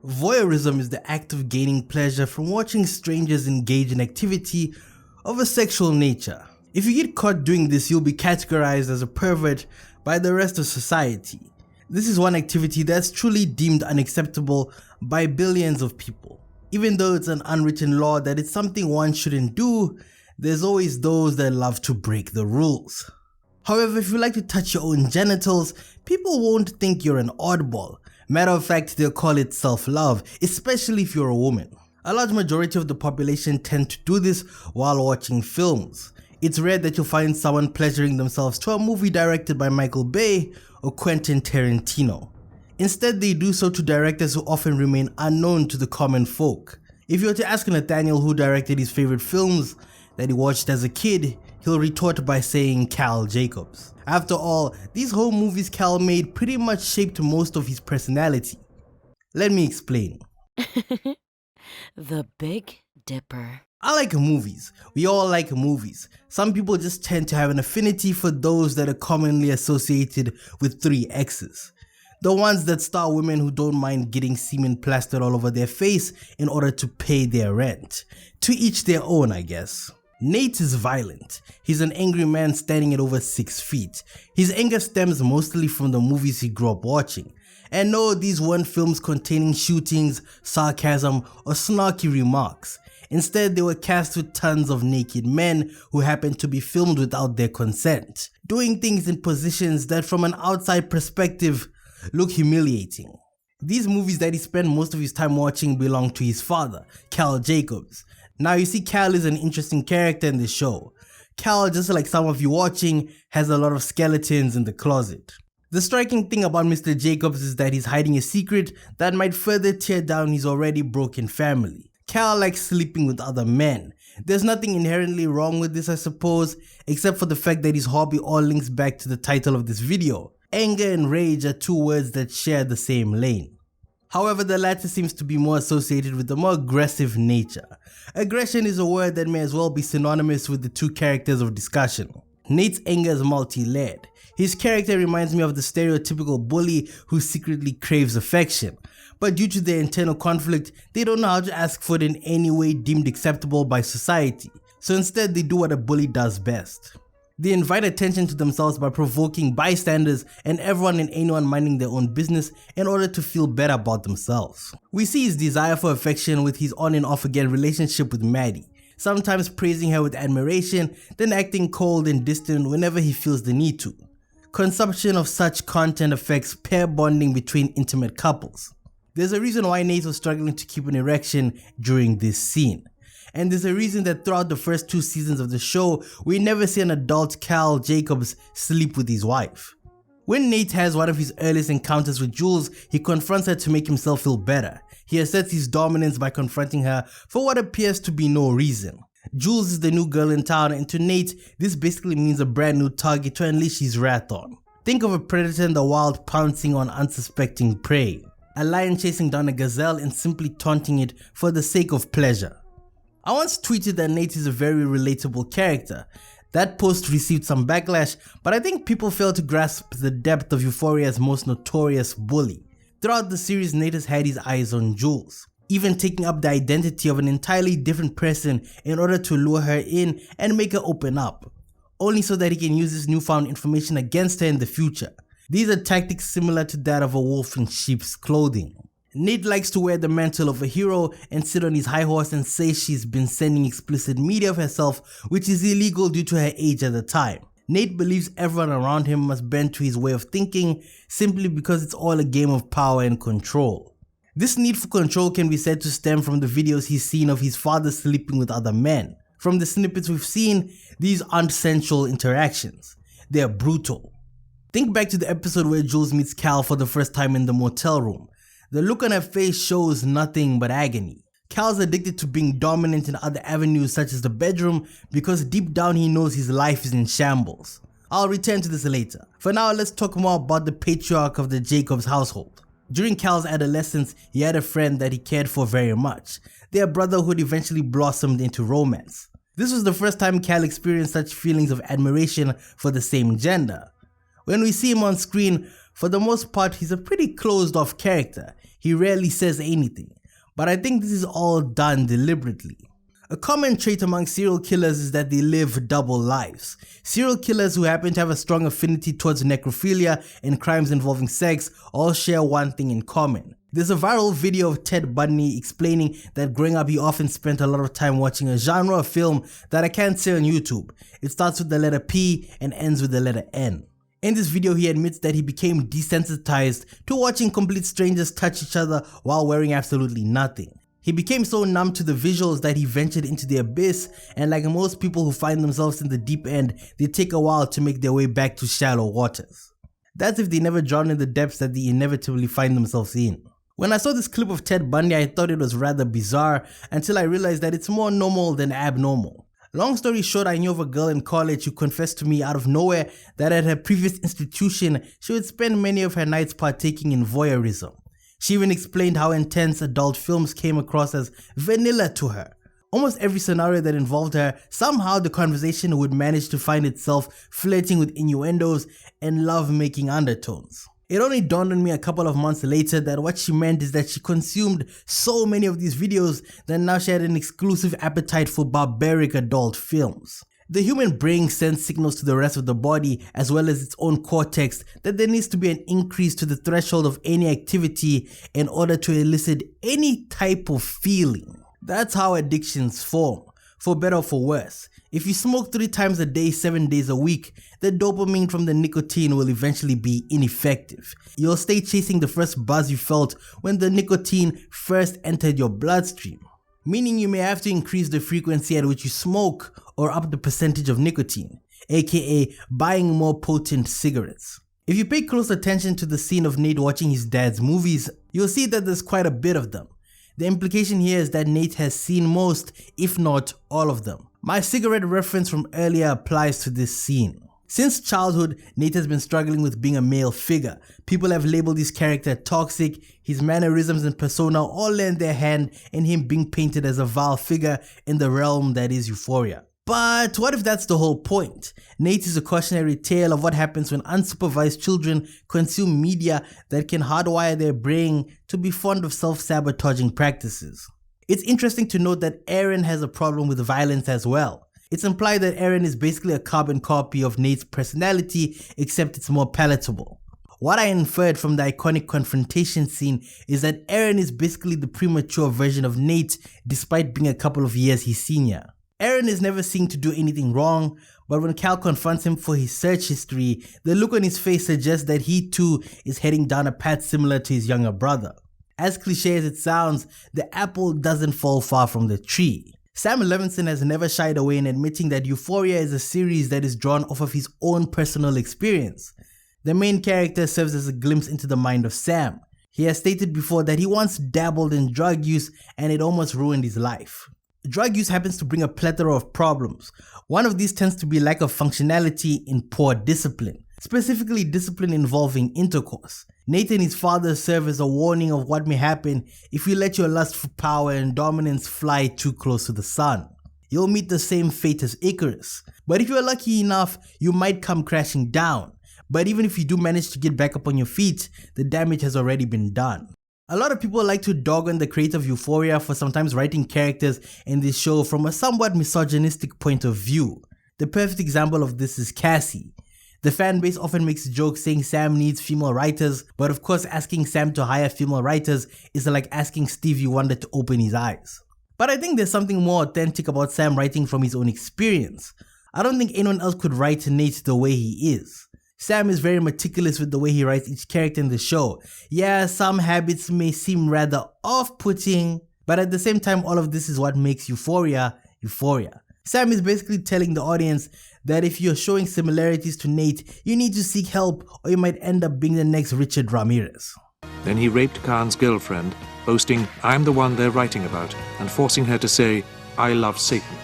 Voyeurism is the act of gaining pleasure from watching strangers engage in activity of a sexual nature. If you get caught doing this, you'll be categorized as a pervert by the rest of society. This is one activity that's truly deemed unacceptable by billions of people. Even though it's an unwritten law that it's something one shouldn't do, there's always those that love to break the rules. However, if you like to touch your own genitals, people won't think you're an oddball. Matter of fact, they'll call it self-love, especially if you're a woman. A large majority of the population tend to do this while watching films. It's rare that you'll find someone pleasuring themselves to a movie directed by Michael Bay or Quentin Tarantino. Instead, they do so to directors who often remain unknown to the common folk. If you were to ask Nathaniel who directed his favorite films that he watched as a kid, he'll retort by saying Cal Jacobs. After all, these whole movies Cal made pretty much shaped most of his personality. Let me explain. The Big Dipper. I like movies. We all like movies. Some people just tend to have an affinity for those that are commonly associated with 3 X's. The ones that star women who don't mind getting semen plastered all over their face in order to pay their rent. To each their own, I guess. Nate is violent. He's an angry man standing at over 6 feet. His anger stems mostly from the movies he grew up watching. And no, these weren't films containing shootings, sarcasm, or snarky remarks. Instead, they were cast with tons of naked men who happened to be filmed without their consent, doing things in positions that from an outside perspective look humiliating. These movies that he spent most of his time watching belong to his father, Cal Jacobs. Now you see, Cal is an interesting character in the show. Cal, just like some of you watching, has a lot of skeletons in the closet. The striking thing about Mr. Jacobs is that he's hiding a secret that might further tear down his already broken family. Cal likes sleeping with other men. There's nothing inherently wrong with this, I suppose, except for the fact that his hobby all links back to the title of this video. Anger and rage are 2 words that share the same lane. However, the latter seems to be more associated with a more aggressive nature. Aggression is a word that may as well be synonymous with the 2 characters of discussion. Nate's anger is multi-layered. His character reminds me of the stereotypical bully who secretly craves affection, but due to their internal conflict, they don't know how to ask for it in any way deemed acceptable by society, so instead they do what a bully does best. They invite attention to themselves by provoking bystanders and everyone and anyone minding their own business in order to feel better about themselves. We see his desire for affection with his on and off again relationship with Maddy, sometimes praising her with admiration, then acting cold and distant whenever he feels the need to. Consumption of such content affects pair bonding between intimate couples. There's a reason why Nate was struggling to keep an erection during this scene. And there's a reason that throughout the first 2 seasons of the show, we never see an adult Cal Jacobs sleep with his wife. When Nate has one of his earliest encounters with Jules, he confronts her to make himself feel better. He asserts his dominance by confronting her for what appears to be no reason. Jules is the new girl in town, and to Nate, this basically means a brand new target to unleash his wrath on. Think of a predator in the wild pouncing on unsuspecting prey. A lion chasing down a gazelle and simply taunting it for the sake of pleasure. I once tweeted that Nate is a very relatable character. That post received some backlash, but I think people fail to grasp the depth of Euphoria's most notorious bully. Throughout the series, Nate has had his eyes on Jules, even taking up the identity of an entirely different person in order to lure her in and make her open up, only so that he can use this newfound information against her in the future. These are tactics similar to that of a wolf in sheep's clothing. Nate likes to wear the mantle of a hero and sit on his high horse and say she's been sending explicit media of herself, which is illegal due to her age at the time. Nate believes everyone around him must bend to his way of thinking simply because it's all a game of power and control. This need for control can be said to stem from the videos he's seen of his father sleeping with other men. From the snippets we've seen, these aren't sensual interactions. They're brutal. Think back to the episode where Jules meets Cal for the first time in the motel room. The look on her face shows nothing but agony. Cal's addicted to being dominant in other avenues such as the bedroom because deep down he knows his life is in shambles. I'll return to this later. For now, let's talk more about the patriarch of the Jacobs household. During Cal's adolescence, he had a friend that he cared for very much. Their brotherhood eventually blossomed into romance. This was the first time Cal experienced such feelings of admiration for the same gender. When we see him on screen, for the most part, he's a pretty closed off character. He rarely says anything, but I think this is all done deliberately. A common trait among serial killers is that they live double lives. Serial killers who happen to have a strong affinity towards necrophilia and crimes involving sex all share one thing in common. There's a viral video of Ted Bundy explaining that growing up he often spent a lot of time watching a genre of film that I can't say on YouTube. It starts with the letter P and ends with the letter N. In this video, he admits that he became desensitized to watching complete strangers touch each other while wearing absolutely nothing. He became so numb to the visuals that he ventured into the abyss, and like most people who find themselves in the deep end, they take a while to make their way back to shallow waters. That's if they never drown in the depths that they inevitably find themselves in. When I saw this clip of Ted Bundy, I thought it was rather bizarre until I realized that it's more normal than abnormal. Long story short, I knew of a girl in college who confessed to me out of nowhere that at her previous institution, she would spend many of her nights partaking in voyeurism. She even explained how intense adult films came across as vanilla to her. Almost every scenario that involved her, somehow the conversation would manage to find itself flirting with innuendos and love-making undertones. It only dawned on me a couple of months later that what she meant is that she consumed so many of these videos that now she had an exclusive appetite for barbaric adult films. The human brain sends signals to the rest of the body as well as its own cortex that there needs to be an increase to the threshold of any activity in order to elicit any type of feeling. That's how addictions form, for better or for worse. If you smoke 3 times a day, 7 days a week, the dopamine from the nicotine will eventually be ineffective. You'll stay chasing the first buzz you felt when the nicotine first entered your bloodstream. Meaning you may have to increase the frequency at which you smoke or up the percentage of nicotine, aka buying more potent cigarettes. If you pay close attention to the scene of Nate watching his dad's movies, you'll see that there's quite a bit of them. The implication here is that Nate has seen most, if not all of them. My cigarette reference from earlier applies to this scene. Since childhood, Nate has been struggling with being a male figure. People have labeled his character toxic, his mannerisms and persona all lend their hand in him being painted as a vile figure in the realm that is Euphoria. But what if that's the whole point? Nate is a cautionary tale of what happens when unsupervised children consume media that can hardwire their brain to be fond of self-sabotaging practices. It's interesting to note that Aaron has a problem with violence as well. It's implied that Aaron is basically a carbon copy of Nate's personality, except it's more palatable. What I inferred from the iconic confrontation scene is that Aaron is basically the premature version of Nate, despite being a couple of years his senior. Aaron is never seen to do anything wrong, but when Cal confronts him for his search history, the look on his face suggests that he too is heading down a path similar to his younger brother. As cliche as it sounds, the apple doesn't fall far from the tree. Sam Levinson has never shied away in admitting that Euphoria is a series that is drawn off of his own personal experience. The main character serves as a glimpse into the mind of Sam. He has stated before that he once dabbled in drug use and it almost ruined his life. Drug use happens to bring a plethora of problems. One of these tends to be lack of functionality in poor discipline, specifically discipline involving intercourse. Nate and his father serve as a warning of what may happen if you let your lust for power and dominance fly too close to the sun. You'll meet the same fate as Icarus, but if you're lucky enough, you might come crashing down. But even if you do manage to get back up on your feet, the damage has already been done. A lot of people like to dog on the creator of Euphoria for sometimes writing characters in this show from a somewhat misogynistic point of view. The perfect example of this is Cassie. The fan base often makes jokes saying Sam needs female writers, but of course asking Sam to hire female writers is like asking Stevie Wonder to open his eyes. But I think there's something more authentic about Sam writing from his own experience. I don't think anyone else could write Nate the way he is. Sam is very meticulous with the way he writes each character in the show. Yeah, some habits may seem rather off-putting, but at the same time all of this is what makes Euphoria, Euphoria. Sam is basically telling the audience that if you're showing similarities to Nate, you need to seek help or you might end up being the next Richard Ramirez. Then he raped Khan's girlfriend, boasting, "I'm the one they're writing about," and forcing her to say, "I love Satan."